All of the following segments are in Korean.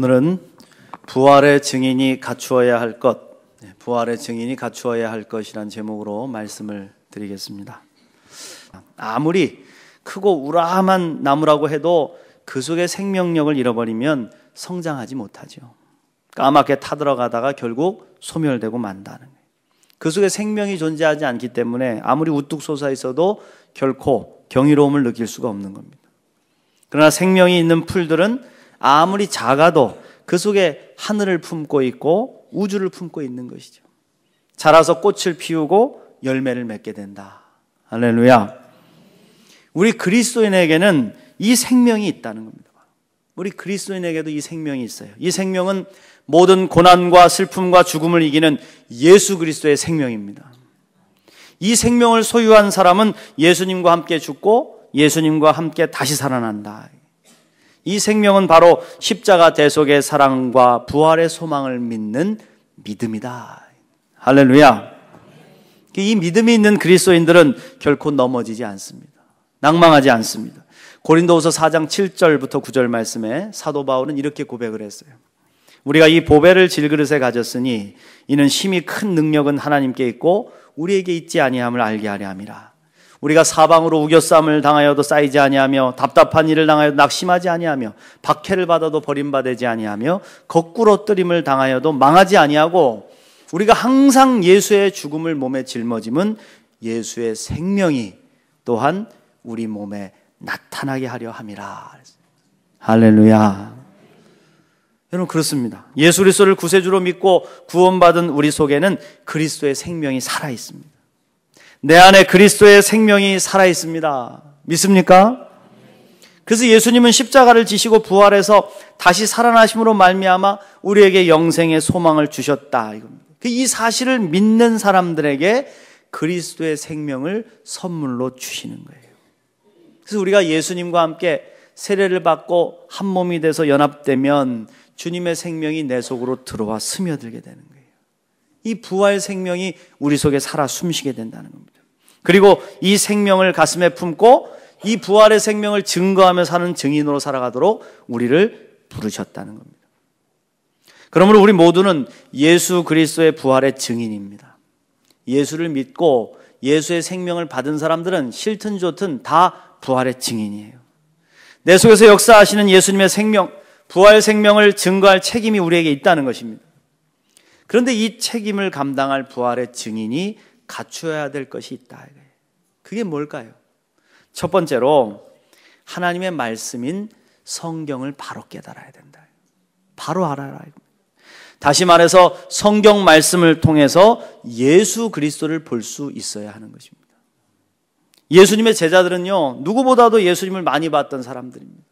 오늘은 부활의 증인이 갖추어야 할 것, 부활의 증인이 갖추어야 할 것이란 제목으로 말씀을 드리겠습니다. 아무리 크고 우람한 나무라고 해도 그 속의 생명력을 잃어버리면 성장하지 못하죠. 까맣게 타들어가다가 결국 소멸되고 만다는 거예요. 그 속에 생명이 존재하지 않기 때문에 아무리 우뚝 솟아 있어도 결코 경이로움을 느낄 수가 없는 겁니다. 그러나 생명이 있는 풀들은 아무리 작아도 그 속에 하늘을 품고 있고 우주를 품고 있는 것이죠. 자라서 꽃을 피우고 열매를 맺게 된다. 할렐루야. 우리 그리스도인에게는 이 생명이 있다는 겁니다. 우리 그리스도인에게도 이 생명이 있어요. 이 생명은 모든 고난과 슬픔과 죽음을 이기는 예수 그리스도의 생명입니다. 이 생명을 소유한 사람은 예수님과 함께 죽고 예수님과 함께 다시 살아난다. 이 생명은 바로 십자가 대속의 사랑과 부활의 소망을 믿는 믿음이다. 할렐루야. 이 믿음이 있는 그리스도인들은 결코 넘어지지 않습니다. 낭망하지 않습니다. 고린도후서 4장 7절부터 9절 말씀에 사도 바울은 이렇게 고백을 했어요. 우리가 이 보배를 질그릇에 가졌으니 이는 심히 큰 능력은 하나님께 있고 우리에게 있지 아니함을 알게 하려 함이라. 우리가 사방으로 우겨싸움을 당하여도 쌓이지 아니하며 답답한 일을 당하여도 낙심하지 아니하며 박해를 받아도 버림받지 아니하며 거꾸로 뜨림을 당하여도 망하지 아니하고 우리가 항상 예수의 죽음을 몸에 짊어짐은 예수의 생명이 또한 우리 몸에 나타나게 하려 함이라. 할렐루야. 여러분 그렇습니다. 예수 그리스도를 구세주로 믿고 구원받은 우리 속에는 그리스도의 생명이 살아있습니다. 내 안에 그리스도의 생명이 살아있습니다. 믿습니까? 그래서 예수님은 십자가를 지시고 부활해서 다시 살아나심으로 말미암아 우리에게 영생의 소망을 주셨다. 이 사실을 믿는 사람들에게 그리스도의 생명을 선물로 주시는 거예요. 그래서 우리가 예수님과 함께 세례를 받고 한 몸이 돼서 연합되면 주님의 생명이 내 속으로 들어와 스며들게 되는 거예요. 이 부활 생명이 우리 속에 살아 숨쉬게 된다는 겁니다. 그리고 이 생명을 가슴에 품고 이 부활의 생명을 증거하며 사는 증인으로 살아가도록 우리를 부르셨다는 겁니다. 그러므로 우리 모두는 예수 그리스도의 부활의 증인입니다. 예수를 믿고 예수의 생명을 받은 사람들은 싫든 좋든 다 부활의 증인이에요. 내 속에서 역사하시는 예수님의 생명, 부활 생명을 증거할 책임이 우리에게 있다는 것입니다. 그런데 이 책임을 감당할 부활의 증인이 갖추어야 될 것이 있다. 그게 뭘까요? 첫 번째로 하나님의 말씀인 성경을 바로 깨달아야 된다. 바로 알아라. 다시 말해서 성경 말씀을 통해서 예수 그리스도를 볼 수 있어야 하는 것입니다. 예수님의 제자들은요, 누구보다도 예수님을 많이 봤던 사람들입니다.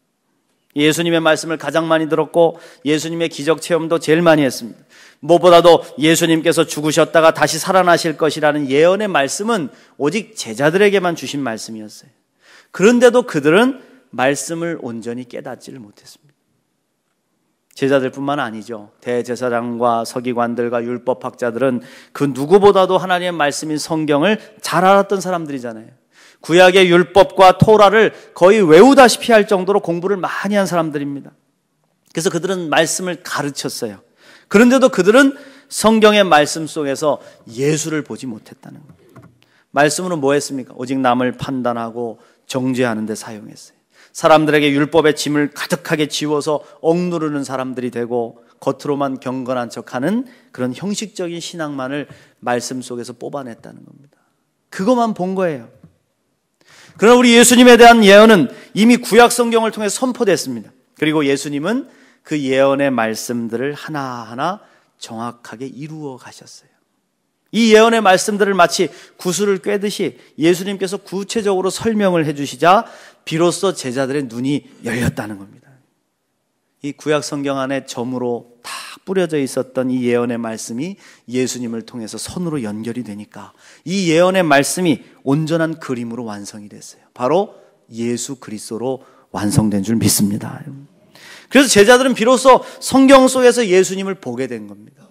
예수님의 말씀을 가장 많이 들었고 예수님의 기적 체험도 제일 많이 했습니다. 무엇보다도 예수님께서 죽으셨다가 다시 살아나실 것이라는 예언의 말씀은 오직 제자들에게만 주신 말씀이었어요. 그런데도 그들은 말씀을 온전히 깨닫지를 못했습니다. 제자들뿐만 아니죠. 대제사장과 서기관들과 율법학자들은 그 누구보다도 하나님의 말씀인 성경을 잘 알았던 사람들이잖아요. 구약의 율법과 토라를 거의 외우다시피 할 정도로 공부를 많이 한 사람들입니다. 그래서 그들은 말씀을 가르쳤어요. 그런데도 그들은 성경의 말씀 속에서 예수를 보지 못했다는 겁니다. 말씀으로 뭐 했습니까? 오직 남을 판단하고 정죄하는 데 사용했어요. 사람들에게 율법의 짐을 가득하게 지워서 억누르는 사람들이 되고 겉으로만 경건한 척하는 그런 형식적인 신앙만을 말씀 속에서 뽑아냈다는 겁니다. 그것만 본 거예요. 그러나 우리 예수님에 대한 예언은 이미 구약 성경을 통해 선포됐습니다. 그리고 예수님은 그 예언의 말씀들을 하나하나 정확하게 이루어 가셨어요. 이 예언의 말씀들을 마치 구슬을 꿰듯이 예수님께서 구체적으로 설명을 해주시자 비로소 제자들의 눈이 열렸다는 겁니다. 이 구약 성경 안에 점으로 다 뿌려져 있었던 이 예언의 말씀이 예수님을 통해서 선으로 연결이 되니까 이 예언의 말씀이 온전한 그림으로 완성이 됐어요. 바로 예수 그리스도로 완성된 줄 믿습니다. 그래서 제자들은 비로소 성경 속에서 예수님을 보게 된 겁니다.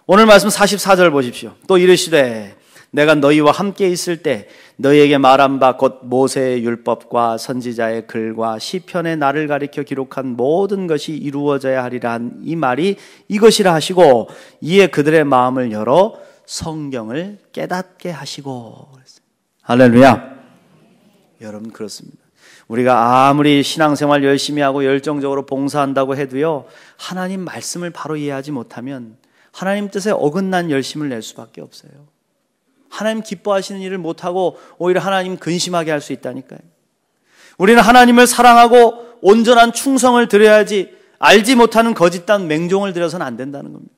오늘 말씀 44절 보십시오. 또 이르시되 내가 너희와 함께 있을 때 너희에게 말한 바 곧 모세의 율법과 선지자의 글과 시편의 나를 가리켜 기록한 모든 것이 이루어져야 하리라 한 이 말이 이것이라 하시고 이에 그들의 마음을 열어 성경을 깨닫게 하시고. 할렐루야. 여러분, 그렇습니다. 우리가 아무리 신앙생활 열심히 하고 열정적으로 봉사한다고 해도요, 하나님 말씀을 바로 이해하지 못하면 하나님 뜻에 어긋난 열심을 낼 수밖에 없어요. 하나님 기뻐하시는 일을 못하고 오히려 하나님 근심하게 할 수 있다니까요. 우리는 하나님을 사랑하고 온전한 충성을 드려야지 알지 못하는 거짓된 맹종을 드려서는 안 된다는 겁니다.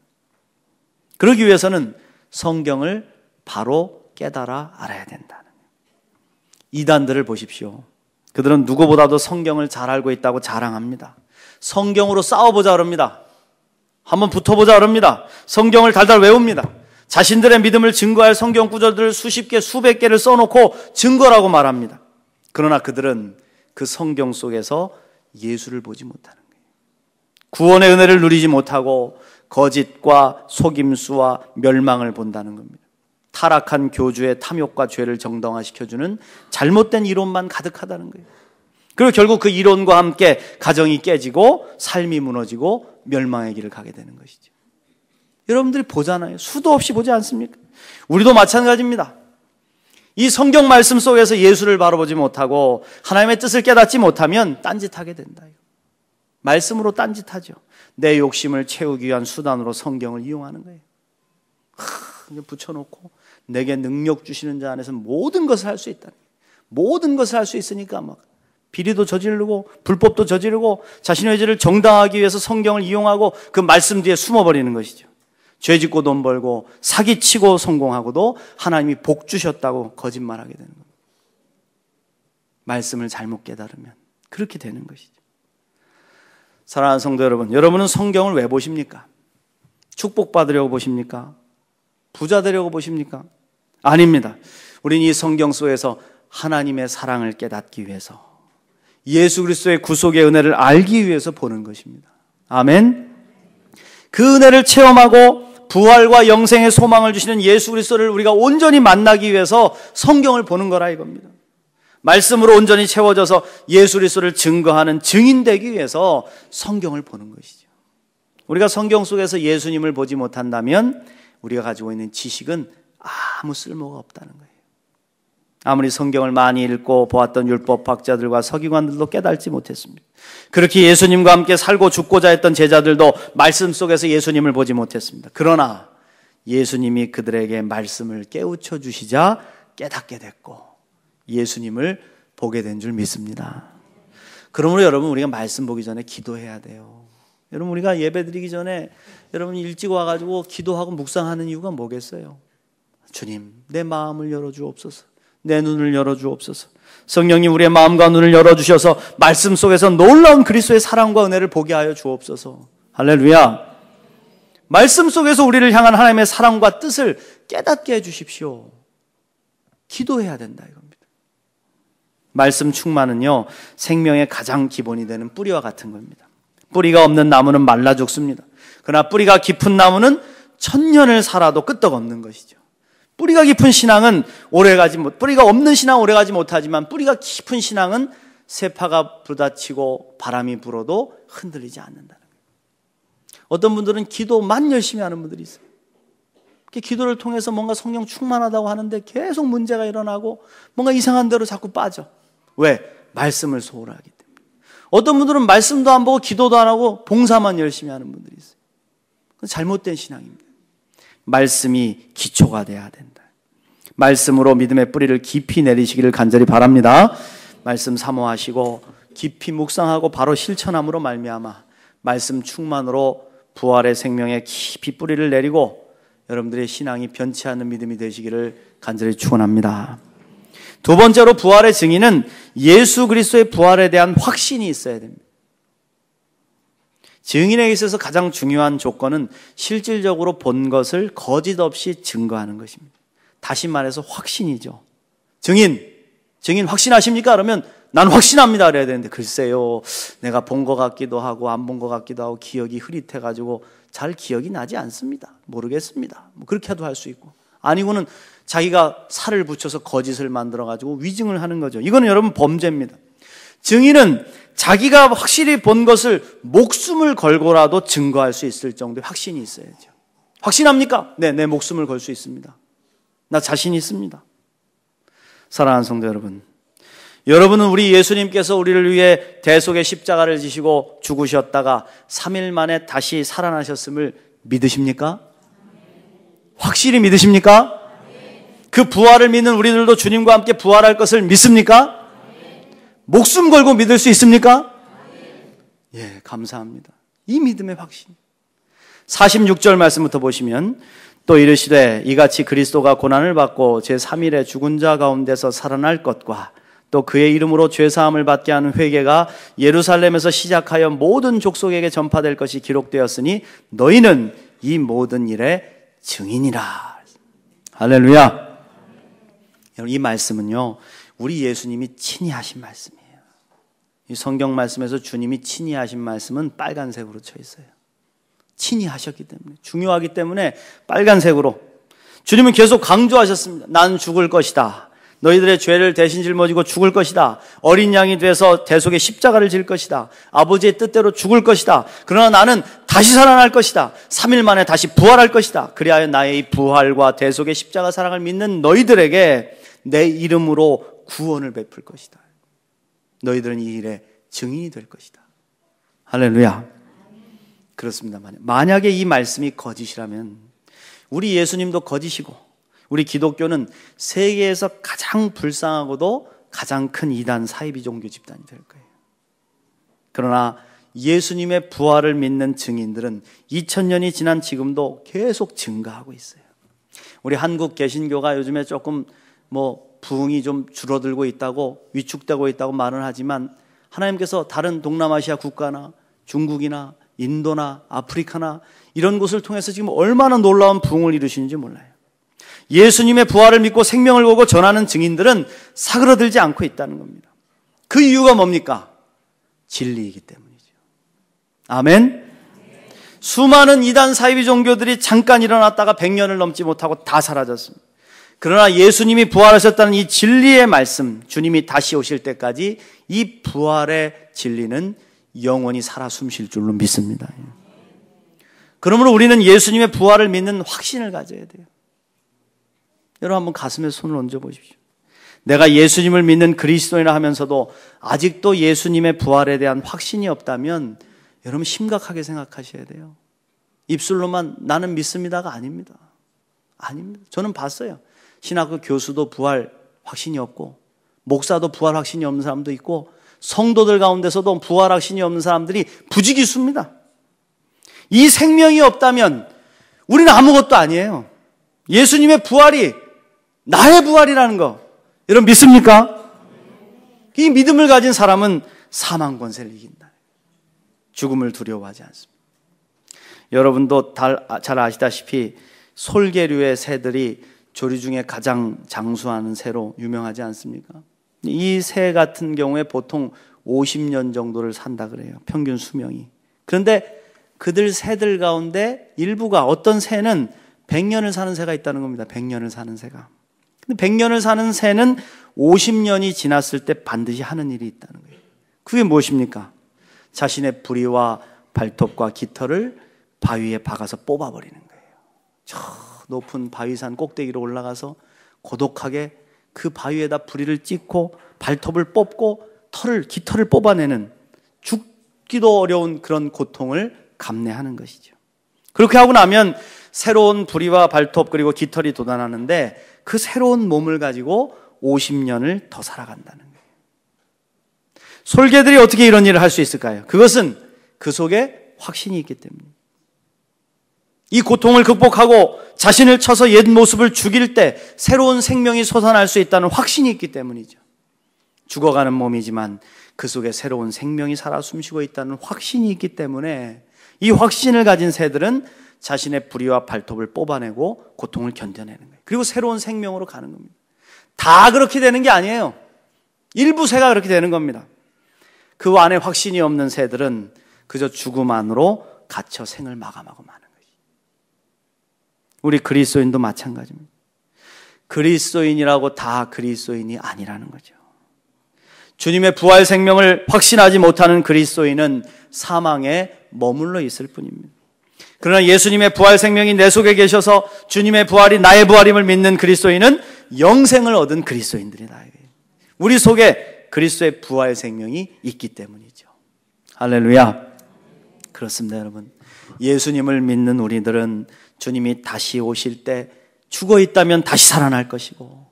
그러기 위해서는 성경을 바로 깨달아 알아야 된다는 거예요. 이단들을 보십시오. 그들은 누구보다도 성경을 잘 알고 있다고 자랑합니다. 성경으로 싸워보자 그럽니다. 한번 붙어보자 그럽니다. 성경을 달달 외웁니다. 자신들의 믿음을 증거할 성경 구절들을 수십 개, 수백 개를 써놓고 증거라고 말합니다. 그러나 그들은 그 성경 속에서 예수를 보지 못하는 거예요. 구원의 은혜를 누리지 못하고 거짓과 속임수와 멸망을 본다는 겁니다. 타락한 교주의 탐욕과 죄를 정당화시켜주는 잘못된 이론만 가득하다는 거예요. 그리고 결국 그 이론과 함께 가정이 깨지고 삶이 무너지고 멸망의 길을 가게 되는 것이죠. 여러분들이 보잖아요. 수도 없이 보지 않습니까? 우리도 마찬가지입니다. 이 성경 말씀 속에서 예수를 바라보지 못하고 하나님의 뜻을 깨닫지 못하면 딴짓하게 된다. 말씀으로 딴짓하죠. 내 욕심을 채우기 위한 수단으로 성경을 이용하는 거예요. 붙여놓고 내게 능력 주시는 자 안에서 모든 것을 할 수 있다. 모든 것을 할 수 있으니까 막 비리도 저지르고 불법도 저지르고 자신의 죄를 정당하기 위해서 성경을 이용하고 그 말씀 뒤에 숨어버리는 것이죠. 죄짓고 돈 벌고 사기치고 성공하고도 하나님이 복 주셨다고 거짓말하게 되는 겁니다. 말씀을 잘못 깨달으면 그렇게 되는 것이죠. 사랑하는 성도 여러분, 여러분은 성경을 왜 보십니까? 축복받으려고 보십니까? 부자 되려고 보십니까? 아닙니다. 우리는 이 성경 속에서 하나님의 사랑을 깨닫기 위해서, 예수 그리스도의 구속의 은혜를 알기 위해서 보는 것입니다. 아멘. 그 은혜를 체험하고 부활과 영생의 소망을 주시는 예수 그리스도를 우리가 온전히 만나기 위해서 성경을 보는 거라 이겁니다. 말씀으로 온전히 채워져서 예수 그리스도를 증거하는 증인 되기 위해서 성경을 보는 것이죠. 우리가 성경 속에서 예수님을 보지 못한다면 우리가 가지고 있는 지식은 아무 쓸모가 없다는 거예요. 아무리 성경을 많이 읽고 보았던 율법학자들과 서기관들도 깨닫지 못했습니다. 그렇게 예수님과 함께 살고 죽고자 했던 제자들도 말씀 속에서 예수님을 보지 못했습니다. 그러나 예수님이 그들에게 말씀을 깨우쳐 주시자 깨닫게 됐고 예수님을 보게 된 줄 믿습니다. 그러므로 여러분, 우리가 말씀 보기 전에 기도해야 돼요. 여러분, 우리가 예배 드리기 전에 여러분 일찍 와가지고 기도하고 묵상하는 이유가 뭐겠어요? 주님, 내 마음을 열어주옵소서. 내 눈을 열어주옵소서. 성령님, 우리의 마음과 눈을 열어주셔서 말씀 속에서 놀라운 그리스도의 사랑과 은혜를 보게 하여 주옵소서. 할렐루야. 말씀 속에서 우리를 향한 하나님의 사랑과 뜻을 깨닫게 해주십시오. 기도해야 된다 이겁니다. 말씀 충만은요, 생명의 가장 기본이 되는 뿌리와 같은 겁니다. 뿌리가 없는 나무는 말라 죽습니다. 그러나 뿌리가 깊은 나무는 천년을 살아도 끄떡없는 것이죠. 뿌리가 깊은 신앙은 뿌리가 없는 신앙은 오래가지 못하지만 뿌리가 깊은 신앙은 세파가 부딪히고 바람이 불어도 흔들리지 않는다는 거예요. 어떤 분들은 기도만 열심히 하는 분들이 있어요. 기도를 통해서 뭔가 성령 충만하다고 하는데 계속 문제가 일어나고 뭔가 이상한 데로 자꾸 빠져. 왜? 말씀을 소홀하기 때문에. 어떤 분들은 말씀도 안 보고 기도도 안 하고 봉사만 열심히 하는 분들이 있어요. 그건 잘못된 신앙입니다. 말씀이 기초가 돼야 된다. 말씀으로 믿음의 뿌리를 깊이 내리시기를 간절히 바랍니다. 말씀 사모하시고 깊이 묵상하고 바로 실천함으로 말미암아 말씀 충만으로 부활의 생명에 깊이 뿌리를 내리고 여러분들의 신앙이 변치 않는 믿음이 되시기를 간절히 축원합니다. 두 번째로 부활의 증인은 예수 그리스도의 부활에 대한 확신이 있어야 됩니다. 증인에 있어서 가장 중요한 조건은 실질적으로 본 것을 거짓 없이 증거하는 것입니다. 다시 말해서 확신이죠. 증인 확신하십니까? 그러면 난 확신합니다 그래야 되는데 글쎄요, 내가 본 것 같기도 하고 안 본 것 같기도 하고 기억이 흐릿해가지고 잘 기억이 나지 않습니다. 모르겠습니다. 뭐 그렇게도 할 수 있고, 아니고는 자기가 살을 붙여서 거짓을 만들어가지고 위증을 하는 거죠. 이거는 여러분 범죄입니다. 증인은 자기가 확실히 본 것을 목숨을 걸고라도 증거할 수 있을 정도의 확신이 있어야죠. 확신합니까? 네, 내 목숨을 걸 수 있습니다. 나 자신 있습니다. 사랑하는 성도 여러분, 여러분은 우리 예수님께서 우리를 위해 대속의 십자가를 지시고 죽으셨다가 3일 만에 다시 살아나셨음을 믿으십니까? 확실히 믿으십니까? 그 부활을 믿는 우리들도 주님과 함께 부활할 것을 믿습니까? 목숨 걸고 믿을 수 있습니까? 예, 감사합니다. 이 믿음의 확신. 46절 말씀부터 보시면 또 이르시되 이같이 그리스도가 고난을 받고 제3일에 죽은 자 가운데서 살아날 것과 또 그의 이름으로 죄사함을 받게 하는 회개가 예루살렘에서 시작하여 모든 족속에게 전파될 것이 기록되었으니 너희는 이 모든 일의 증인이라. 할렐루야. 이 말씀은요, 우리 예수님이 친히 하신 말씀이에요. 이 성경 말씀에서 주님이 친히 하신 말씀은 빨간색으로 쳐 있어요. 친히 하셨기 때문에, 중요하기 때문에 빨간색으로. 주님은 계속 강조하셨습니다. 난 죽을 것이다. 너희들의 죄를 대신 짊어지고 죽을 것이다. 어린 양이 돼서 대속의 십자가를 질 것이다. 아버지의 뜻대로 죽을 것이다. 그러나 나는 다시 살아날 것이다. 3일 만에 다시 부활할 것이다. 그리하여 나의 이 부활과 대속의 십자가 사랑을 믿는 너희들에게 내 이름으로 구원을 베풀 것이다. 너희들은 이 일의 증인이 될 것이다. 할렐루야. 그렇습니다. 만약에 이 말씀이 거짓이라면 우리 예수님도 거짓이고 우리 기독교는 세계에서 가장 불쌍하고도 가장 큰 이단 사이비 종교 집단이 될 거예요. 그러나 예수님의 부활을 믿는 증인들은 2000년이 지난 지금도 계속 증가하고 있어요. 우리 한국 개신교가 요즘에 조금 부흥이 좀 줄어들고 있다고, 위축되고 있다고 말은 하지만 하나님께서 다른 동남아시아 국가나 중국이나 인도나 아프리카나 이런 곳을 통해서 지금 얼마나 놀라운 부흥을 이루시는지 몰라요. 예수님의 부활을 믿고 생명을 보고 전하는 증인들은 사그러들지 않고 있다는 겁니다. 그 이유가 뭡니까? 진리이기 때문이죠. 아멘. 수많은 이단 사이비 종교들이 잠깐 일어났다가 100년을 넘지 못하고 다 사라졌습니다. 그러나 예수님이 부활하셨다는 이 진리의 말씀, 주님이 다시 오실 때까지 이 부활의 진리는 영원히 살아 숨쉴 줄로 믿습니다. 그러므로 우리는 예수님의 부활을 믿는 확신을 가져야 돼요. 여러분 한번 가슴에 손을 얹어 보십시오. 내가 예수님을 믿는 그리스도인이라 하면서도 아직도 예수님의 부활에 대한 확신이 없다면 여러분 심각하게 생각하셔야 돼요. 입술로만 나는 믿습니다가 아닙니다. 아닙니다. 저는 봤어요. 신학교 교수도 부활 확신이 없고 목사도 부활 확신이 없는 사람도 있고 성도들 가운데서도 부활 확신이 없는 사람들이 부지기수입니다. 이 생명이 없다면 우리는 아무것도 아니에요. 예수님의 부활이 나의 부활이라는 거 여러분 믿습니까? 이 믿음을 가진 사람은 사망 권세를 이긴다. 죽음을 두려워하지 않습니다. 여러분도 잘 아시다시피 솔개류의 새들이 조류 중에 가장 장수하는 새로 유명하지 않습니까? 이 새 같은 경우에 보통 50년 정도를 산다 그래요. 평균 수명이. 그런데 그들 새들 가운데 일부가 어떤 새는 100년을 사는 새가 있다는 겁니다. 100년을 사는 새가. 근데 100년을 사는 새는 50년이 지났을 때 반드시 하는 일이 있다는 거예요. 그게 무엇입니까? 자신의 부리와 발톱과 깃털을 바위에 박아서 뽑아버리는 거예요. 저 높은 바위산 꼭대기로 올라가서 고독하게 그 바위에다 부리를 찍고 발톱을 뽑고 깃털을 뽑아내는 죽기도 어려운 그런 고통을 감내하는 것이죠. 그렇게 하고 나면 새로운 부리와 발톱 그리고 깃털이 돋아나는데 그 새로운 몸을 가지고 50년을 더 살아간다는 거예요. 솔개들이 어떻게 이런 일을 할 수 있을까요? 그것은 그 속에 확신이 있기 때문입니다. 이 고통을 극복하고 자신을 쳐서 옛 모습을 죽일 때 새로운 생명이 솟아날 수 있다는 확신이 있기 때문이죠. 죽어가는 몸이지만 그 속에 새로운 생명이 살아 숨쉬고 있다는 확신이 있기 때문에 이 확신을 가진 새들은 자신의 부리와 발톱을 뽑아내고 고통을 견뎌내는 거예요. 그리고 새로운 생명으로 가는 겁니다. 다 그렇게 되는 게 아니에요. 일부 새가 그렇게 되는 겁니다. 그 안에 확신이 없는 새들은 그저 죽음 안으로 갇혀 생을 마감하고 마는 거예요. 우리 그리스도인도 마찬가지입니다. 그리스도인이라고 다 그리스도인이 아니라는 거죠. 주님의 부활 생명을 확신하지 못하는 그리스도인은 사망에 머물러 있을 뿐입니다. 그러나 예수님의 부활 생명이 내 속에 계셔서 주님의 부활이 나의 부활임을 믿는 그리스도인은 영생을 얻은 그리스도인들이다. 우리 속에 그리스도의 부활 생명이 있기 때문이죠. 할렐루야. 그렇습니다, 여러분. 예수님을 믿는 우리들은 주님이 다시 오실 때 죽어 있다면 다시 살아날 것이고,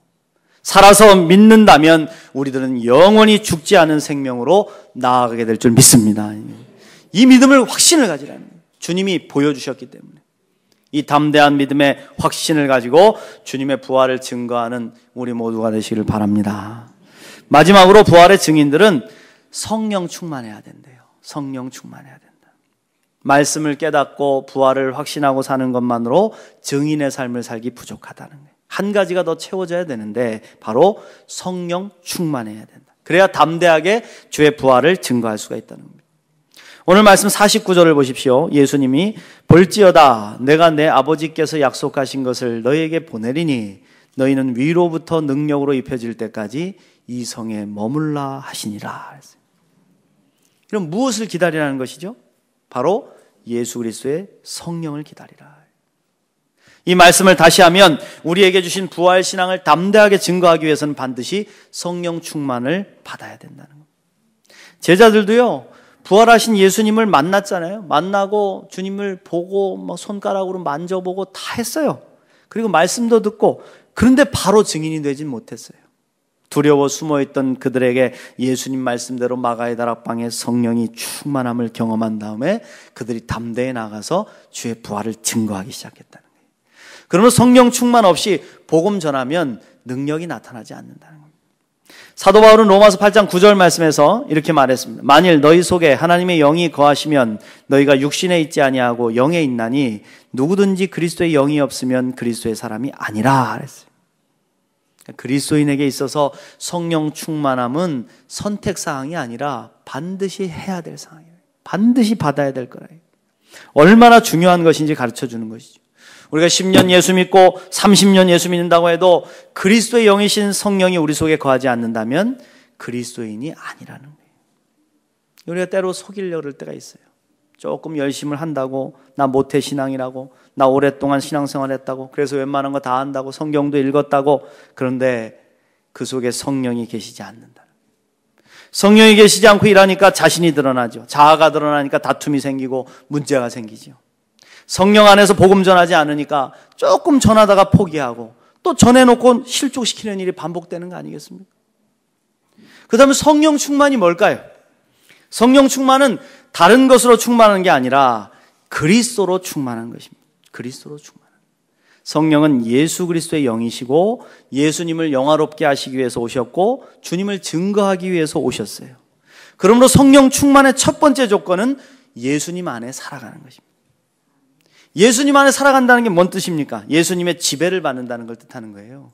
살아서 믿는다면 우리들은 영원히 죽지 않은 생명으로 나아가게 될 줄 믿습니다. 이 믿음을 확신을 가지라는 거예요. 주님이 보여주셨기 때문에. 이 담대한 믿음의 확신을 가지고 주님의 부활을 증거하는 우리 모두가 되시기를 바랍니다. 마지막으로 부활의 증인들은 성령 충만해야 된대요. 성령 충만해야 된다. 말씀을 깨닫고 부활을 확신하고 사는 것만으로 증인의 삶을 살기 부족하다는 거예요. 한 가지가 더 채워져야 되는데 바로 성령 충만해야 된다. 그래야 담대하게 주의 부활을 증거할 수가 있다는 겁니다. 오늘 말씀 49절을 보십시오. 예수님이 볼지어다 내가 내 아버지께서 약속하신 것을 너희에게 보내리니 너희는 위로부터 능력으로 입혀질 때까지 이 성에 머물라 하시니라. 그럼 무엇을 기다리라는 것이죠? 바로 예수 그리스도의 성령을 기다리라. 이 말씀을 다시 하면 우리에게 주신 부활 신앙을 담대하게 증거하기 위해서는 반드시 성령 충만을 받아야 된다는 겁니다. 제자들도요, 부활하신 예수님을 만났잖아요. 만나고 주님을 보고 손가락으로 만져보고 다 했어요. 그리고 말씀도 듣고, 그런데 바로 증인이 되진 못했어요. 두려워 숨어있던 그들에게 예수님 말씀대로 마가의 다락방에 성령이 충만함을 경험한 다음에 그들이 담대히 나가서 주의 부활을 증거하기 시작했다는 거예요. 그러면 성령 충만 없이 복음 전하면 능력이 나타나지 않는다는 겁니다. 사도 바울은 로마서 8장 9절 말씀에서 이렇게 말했습니다. 만일 너희 속에 하나님의 영이 거하시면 너희가 육신에 있지 아니하고 영에 있나니 누구든지 그리스도의 영이 없으면 그리스도의 사람이 아니라 그랬어요. 그리스도인에게 있어서 성령 충만함은 선택사항이 아니라 반드시 해야 될 상황이에요. 반드시 받아야 될 거예요. 얼마나 중요한 것인지 가르쳐주는 것이죠. 우리가 10년 예수 믿고 30년 예수 믿는다고 해도 그리스도의 영이신 성령이 우리 속에 거하지 않는다면 그리스도인이 아니라는 거예요. 우리가 때로 속이려고 그럴 때가 있어요. 조금 열심을 한다고, 나 모태신앙이라고, 나 오랫동안 신앙생활 했다고, 그래서 웬만한 거 다 한다고, 성경도 읽었다고. 그런데 그 속에 성령이 계시지 않는다. 성령이 계시지 않고 일하니까 자신이 드러나죠. 자아가 드러나니까 다툼이 생기고 문제가 생기죠. 성령 안에서 복음 전하지 않으니까 조금 전하다가 포기하고 또 전해놓고 실족시키는 일이 반복되는 거 아니겠습니까? 그 다음에 성령 충만이 뭘까요? 성령 충만은 다른 것으로 충만한 게 아니라 그리스도로 충만한 것입니다. 그리스도로 충만한. 성령은 예수 그리스도의 영이시고 예수님을 영화롭게 하시기 위해서 오셨고 주님을 증거하기 위해서 오셨어요. 그러므로 성령 충만의 첫 번째 조건은 예수님 안에 살아가는 것입니다. 예수님 안에 살아간다는 게 뭔 뜻입니까? 예수님의 지배를 받는다는 걸 뜻하는 거예요.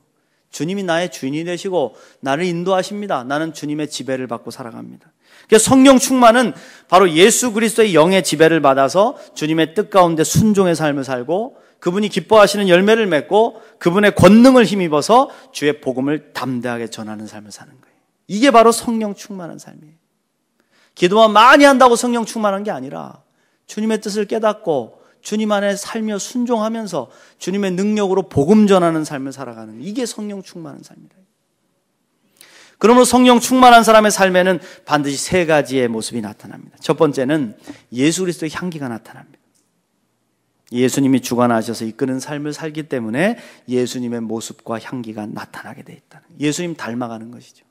주님이 나의 주인이 되시고 나를 인도하십니다. 나는 주님의 지배를 받고 살아갑니다. 그래서 성령 충만은 바로 예수 그리스도의 영의 지배를 받아서 주님의 뜻 가운데 순종의 삶을 살고 그분이 기뻐하시는 열매를 맺고 그분의 권능을 힘입어서 주의 복음을 담대하게 전하는 삶을 사는 거예요. 이게 바로 성령 충만한 삶이에요. 기도만 많이 한다고 성령 충만한 게 아니라 주님의 뜻을 깨닫고 주님 안에 살며 순종하면서 주님의 능력으로 복음 전하는 삶을 살아가는, 이게 성령 충만한 삶이다. 그러므로 성령 충만한 사람의 삶에는 반드시 세 가지의 모습이 나타납니다. 첫 번째는 예수 그리스도의 향기가 나타납니다. 예수님이 주관하셔서 이끄는 삶을 살기 때문에 예수님의 모습과 향기가 나타나게 돼 있다는, 예수님 닮아가는 것이죠.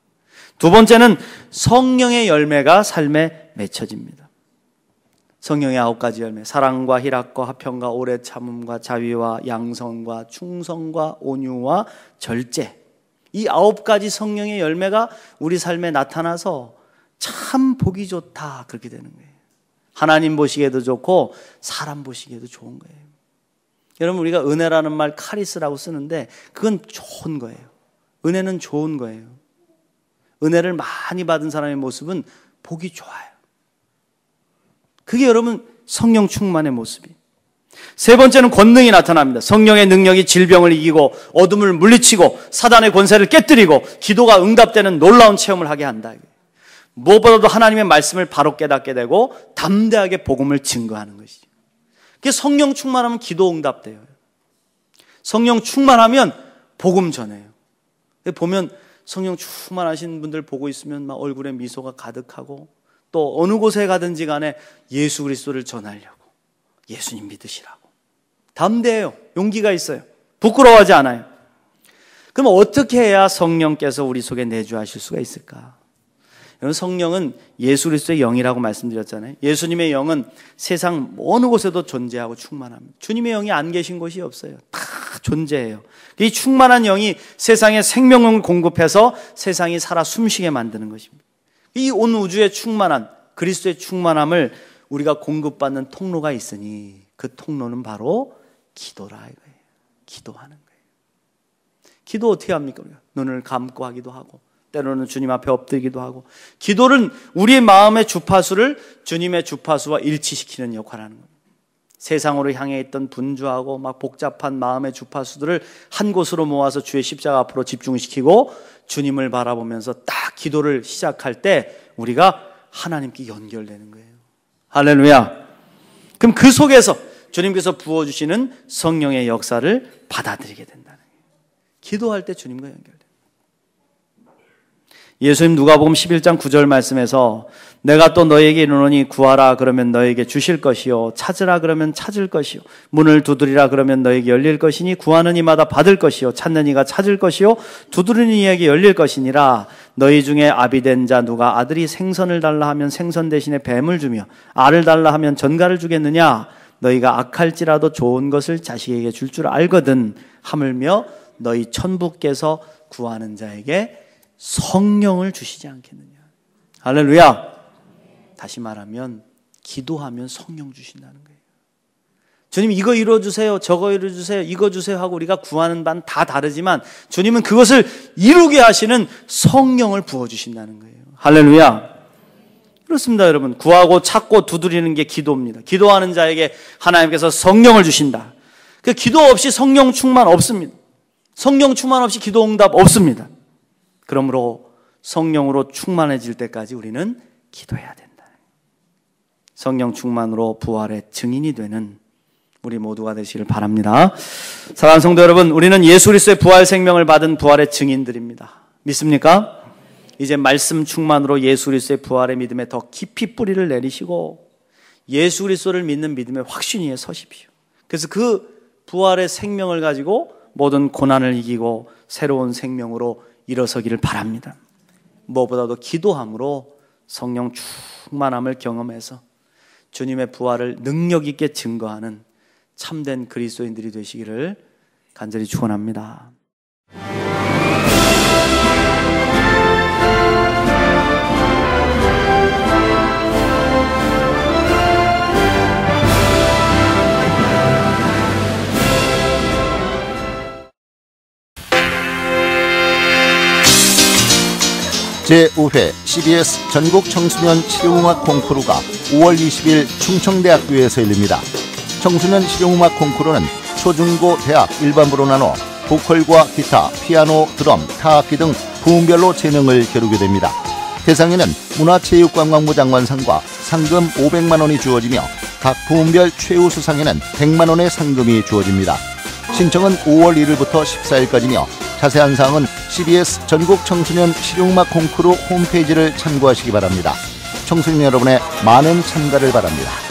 두 번째는 성령의 열매가 삶에 맺혀집니다. 성령의 9가지 열매, 사랑과 희락과 화평과 오래 참음과 자비와 양선과 충성과 온유와 절제, 이 9가지 성령의 열매가 우리 삶에 나타나서 참 보기 좋다, 그렇게 되는 거예요. 하나님 보시기에도 좋고 사람 보시기에도 좋은 거예요. 여러분, 우리가 은혜라는 말 카리스라고 쓰는데 그건 좋은 거예요. 은혜는 좋은 거예요. 은혜를 많이 받은 사람의 모습은 보기 좋아요. 그게 여러분 성령 충만의 모습이에요. 세 번째는 권능이 나타납니다. 성령의 능력이 질병을 이기고 어둠을 물리치고 사단의 권세를 깨뜨리고 기도가 응답되는 놀라운 체험을 하게 한다. 무엇보다도 하나님의 말씀을 바로 깨닫게 되고 담대하게 복음을 증거하는 것이죠. 그게 성령 충만하면 기도 응답돼요. 성령 충만하면 복음 전해요. 보면 성령 충만하신 분들 보고 있으면 막 얼굴에 미소가 가득하고 또 어느 곳에 가든지 간에 예수 그리스도를 전하려고 예수님 믿으시라고 담대해요. 용기가 있어요. 부끄러워하지 않아요. 그럼 어떻게 해야 성령께서 우리 속에 내주하실 수가 있을까? 여러분, 성령은 예수 그리스도의 영이라고 말씀드렸잖아요. 예수님의 영은 세상 어느 곳에도 존재하고 충만합니다. 주님의 영이 안 계신 곳이 없어요. 다 존재해요. 이 충만한 영이 세상에 생명을 공급해서 세상이 살아 숨쉬게 만드는 것입니다. 이 온 우주의 충만한 그리스도의 충만함을 우리가 공급받는 통로가 있으니 그 통로는 바로 기도라 이거예요. 기도하는 거예요. 기도 어떻게 합니까? 우리가 눈을 감고 하기도 하고 때로는 주님 앞에 엎드리기도 하고 기도는 우리의 마음의 주파수를 주님의 주파수와 일치시키는 역할을 하는 겁니다. 세상으로 향해 있던 분주하고 막 복잡한 마음의 주파수들을 한 곳으로 모아서 주의 십자가 앞으로 집중시키고 주님을 바라보면서 딱 기도를 시작할 때 우리가 하나님께 연결되는 거예요. 할렐루야. 그럼 그 속에서 주님께서 부어주시는 성령의 역사를 받아들이게 된다는 거예요. 기도할 때 주님과 연결돼요. 예수님 누가복음 11장 9절 말씀에서 내가 또 너에게 이르노니 구하라 그러면 너에게 주실 것이요 찾으라 그러면 찾을 것이요 문을 두드리라 그러면 너에게 열릴 것이니 구하는 이마다 받을 것이요 찾는 이가 찾을 것이요 두드리는 이에게 열릴 것이니라. 너희 중에 아비된 자 누가 아들이 생선을 달라 하면 생선 대신에 뱀을 주며 알을 달라 하면 전갈을 주겠느냐. 너희가 악할지라도 좋은 것을 자식에게 줄 줄 알거든. 하물며 너희 천부께서 구하는 자에게 성령을 주시지 않겠느냐. 할렐루야. 다시 말하면 기도하면 성령 주신다는 거예요. 주님 이거 이루어주세요, 저거 이루어주세요, 이거 주세요 하고 우리가 구하는 바는 다 다르지만 주님은 그것을 이루게 하시는 성령을 부어주신다는 거예요. 할렐루야. 그렇습니다. 여러분, 구하고 찾고 두드리는 게 기도입니다. 기도하는 자에게 하나님께서 성령을 주신다. 그 기도 없이 성령 충만 없습니다. 성령 충만 없이 기도 응답 없습니다. 그러므로 성령으로 충만해질 때까지 우리는 기도해야 된다. 성령 충만으로 부활의 증인이 되는 우리 모두가 되시길 바랍니다. 사랑하는 성도 여러분, 우리는 예수 그리스도의 부활 생명을 받은 부활의 증인들입니다. 믿습니까? 이제 말씀 충만으로 예수 그리스도의 부활의 믿음에 더 깊이 뿌리를 내리시고 예수 그리스도를 믿는 믿음의 확신 위에 서십시오. 그래서 그 부활의 생명을 가지고 모든 고난을 이기고 새로운 생명으로 일어서기를 바랍니다. 무엇보다도 기도함으로 성령 충만함을 경험해서 주님의 부활을 능력 있게 증거하는 참된 그리스도인들이 되시기를 간절히 축원합니다. 제5회 CBS 전국 청소년 실용음악 콩쿠르가 5월 20일 충청대학교에서 열립니다. 청소년 실용음악 콩쿠르는 초중고 대학 일반부로 나눠 보컬과 기타, 피아노, 드럼, 타악기 등 부문별로 재능을 겨루게 됩니다. 대상에는 문화체육관광부 장관상과 상금 500만 원이 주어지며 각 부문별 최우수상에는 100만 원의 상금이 주어집니다. 신청은 5월 1일부터 14일까지며 자세한 사항은 CBS 전국 청소년 실용음악 콩쿠르 홈페이지를 참고하시기 바랍니다. 청소년 여러분의 많은 참가를 바랍니다.